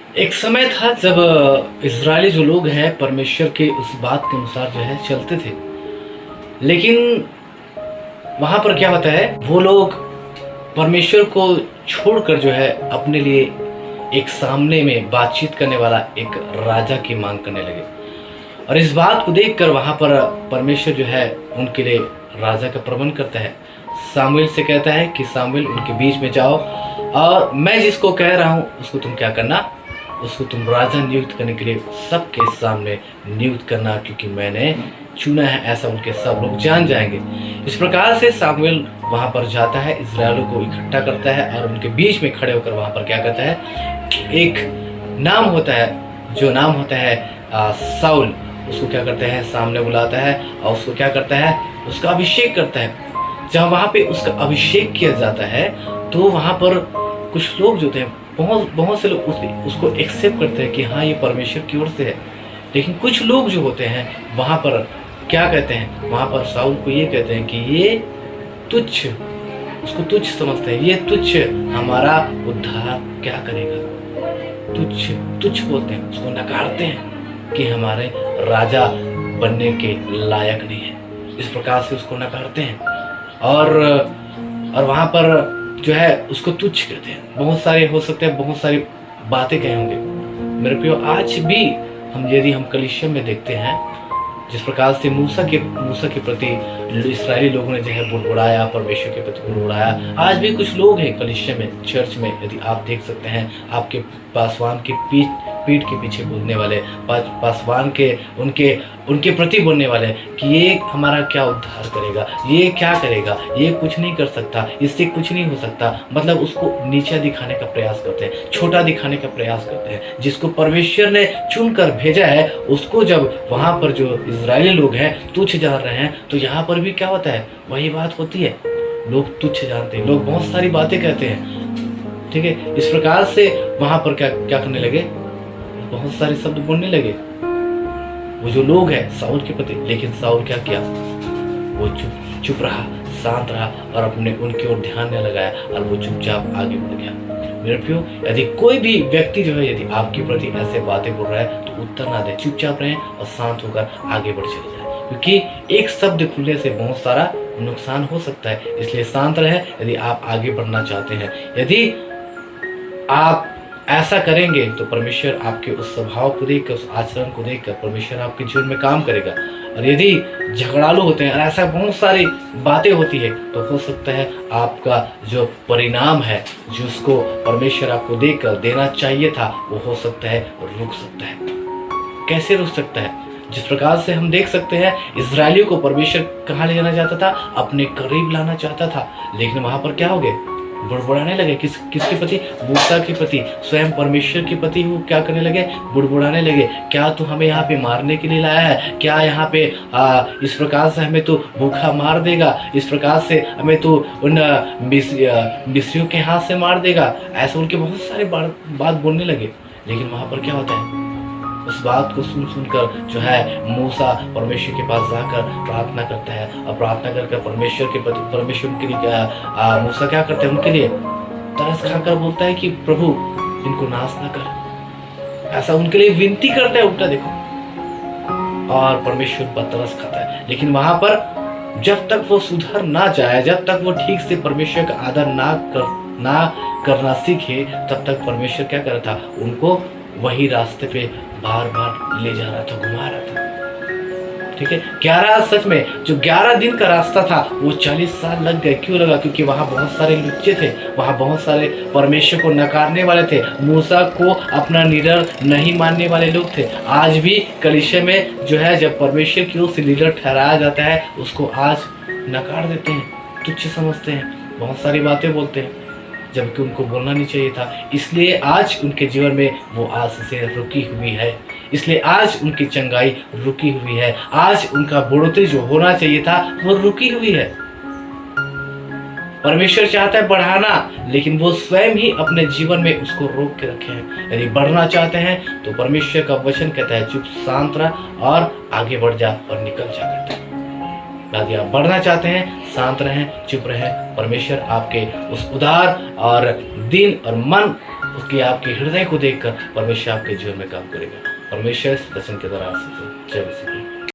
एक समय था जब इज़राइली जो लोग हैं परमेश्वर के उस बात के अनुसार जो है चलते थे। लेकिन वहाँ पर क्या होता है, वो लोग परमेश्वर को छोड़कर जो है अपने लिए एक सामने में बातचीत करने वाला एक राजा की मांग करने लगे। और इस बात को देखकर वहाँ पर परमेश्वर जो है उनके लिए राजा का प्रबंध करता है। सामुएल से कहता है कि सामुएल उनके बीच में जाओ और मैं जिसको कह रहा हूँ उसको तुम क्या करना, उसको तुम राजा नियुक्त करने के लिए सबके सामने नियुक्त करना, क्योंकि मैंने चुना है, ऐसा उनके सब लोग जान जाएंगे। इस प्रकार से सामुएल वहाँ पर जाता है, इज़राइलियों को इकट्ठा करता है और उनके बीच में खड़े होकर वहाँ पर क्या करता है, एक नाम होता है जो नाम होता है साउल, उसको क्या करता है सामने बुलाता है और उसको क्या करता है, उसका अभिषेक करता है। जब वहाँ पे उसका अभिषेक किया जाता है तो वहाँ पर कुछ लोग जो थे, बहुत बहुत से लोग उसको एक्सेप्ट करते हैं कि हाँ ये परमेश्वर की ओर से है। लेकिन कुछ लोग जो होते हैं वहाँ पर क्या कहते हैं, वहाँ पर साउल को ये कहते हैं कि ये तुच्छ, उसको तुच्छ समझते हैं, ये तुच्छ हमारा उद्धार क्या करेगा। तुच्छ तुच्छ बोलते हैं, उसको नकारते हैं कि हमारे राजा बनने के लायक नहीं है। इस प्रकार से उसको नकारते हैं और वहाँ पर जो है उसको तुच्छ कहते हैं। बहुत सारे हो सकते हैं, बहुत सारी बातें कहे होंगे मेरे प्रियो। आज भी यदि हम कलीसिया में देखते हैं, जिस प्रकार से मूसा के प्रति इस्राएली लोगों ने जो है बुड़बुड़ाया, परमेश्वर के प्रति बुड़बुड़ाया, आज भी कुछ लोग हैं कलीसिया में, चर्च में, यदि आप देख सकते हैं, आपके पासवान की पीठ के पीछे बोलने वाले, पासवान के उनके प्रति बोलने वाले कि ये हमारा क्या उद्धार करेगा, ये क्या करेगा, ये कुछ नहीं कर सकता, इससे कुछ नहीं हो सकता। मतलब उसको नीचा दिखाने का प्रयास करते हैं, छोटा दिखाने का प्रयास करते हैं। जिसको परमेश्वर ने चुनकर भेजा है उसको जब वहाँ पर जो इज़राइली लोग हैं तुच्छ जान रहे हैं, तो यहाँ पर भी क्या होता है, वही बात होती है। लोग तुच्छ जानते हैं, लोग बहुत सारी बातें कहते हैं, ठीक है। इस प्रकार से वहाँ पर क्या करने लगे, बहुत सारे शब्द बोलने लगे वो जो लोग हैं साउल के प्रति। लेकिन साउल क्या किया, वो चुप रहा, शांत रहा और अपने उनकी ओर ध्यान न लगाया और वो चुपचाप आगे बढ़ गया। मेरे प्रियो, यदि कोई भी व्यक्ति जो है यदि आपके प्रति ऐसे बातें बोल रहा है तो उत्तर ना दे, चुपचाप रहें और शांत होकर आगे बढ़ चले जाए, क्योंकि एक शब्द खुलने से बहुत सारा नुकसान हो सकता है। इसलिए शांत रहें यदि आप आगे बढ़ना चाहते हैं। यदि आप ऐसा करेंगे तो परमेश्वर आपके उस स्वभाव को देखकर, उस आचरण को देखकर परमेश्वर आपके जीवन में काम करेगा। और यदि झगड़ालू होते हैं और ऐसा बहुत सारी बातें होती है तो हो सकता है आपका जो परिणाम है, जिसको परमेश्वर आपको देकर देना चाहिए था, वो हो सकता है रुक सकता है। कैसे रुक सकता है? जिस प्रकार से हम देख सकते हैं इज़राइलियों को परमेश्वर कहाँ ले जाना चाहता था, अपने करीब लाना चाहता था। लेकिन वहां पर क्या हो गए, बुड़बुड़ाने लगे। किसके प्रति? मूसा के प्रति, स्वयं परमेश्वर के प्रति वो क्या करने लगे, बुड़बुड़ाने लगे। क्या तू हमें यहाँ पे मारने के लिए लाया है? क्या यहाँ पे इस प्रकार से हमें तो भूखा मार देगा, इस प्रकार से हमें तो उन मिस्रियों के हाथ से मार देगा? ऐसे उनके बहुत सारे बात बोलने लगे। लेकिन वहाँ पर क्या होता है, उस बात को सुनकर जो है मूसा परमेश्वर के पास जाकर प्रार्थना करता है और प्रार्थना करके परमेश्वर के लिए मूसा क्या करते हैं, उनके लिए तरस खाकर बोलता है कि प्रभु इनको नाश ना कर। ऐसा उनके लिए विनती करता है, उल्टा देखो, और परमेश्वर पर तरस खाता है। लेकिन वहां पर जब तक वो सुधर ना जाए, जब तक वो ठीक से परमेश्वर का आदर ना करना सीखे, तब तक परमेश्वर क्या कर रहा था, उनको वही रास्ते पे बार बार ले जा रहा था, घुमा रहा था, ठीक है। 11 सच में जो 11 दिन का रास्ता था वो 40 साल लग गए। क्यों लगा? क्योंकि वहाँ बहुत सारे लुच्चे थे, वहाँ बहुत सारे परमेश्वर को नकारने वाले थे, मूसा को अपना लीडर नहीं मानने वाले लोग थे। आज भी कलीसिया में जो है जब परमेश्वर की ओर से लीडर ठहराया जाता है उसको आज नकार देते हैं, तुच्छ समझते हैं, बहुत सारी बातें बोलते हैं, जबकि उनको बोलना नहीं चाहिए था। इसलिए आज उनके जीवन में वो आज से रुकी हुई है, इसलिए आज उनकी चंगाई रुकी हुई है, आज उनका बढ़ोतरी जो होना चाहिए था वो रुकी हुई है। परमेश्वर चाहता है बढ़ाना, लेकिन वो स्वयं ही अपने जीवन में उसको रोक के रखे हैं। यदि बढ़ना चाहते हैं तो परमेश्वर का वचन कहता है चुप शांत रह और आगे बढ़ जा और निकल जा करता है। यदि आप बढ़ना चाहते हैं, शांत रहें, चुप रहें, परमेश्वर आपके उस उदार और दिन और मन उसके आपके हृदय को देखकर परमेश्वर आपके जीवन में काम करेगा। परमेश्वर इस वचन के द्वारा आशीष दे। जय मसीह।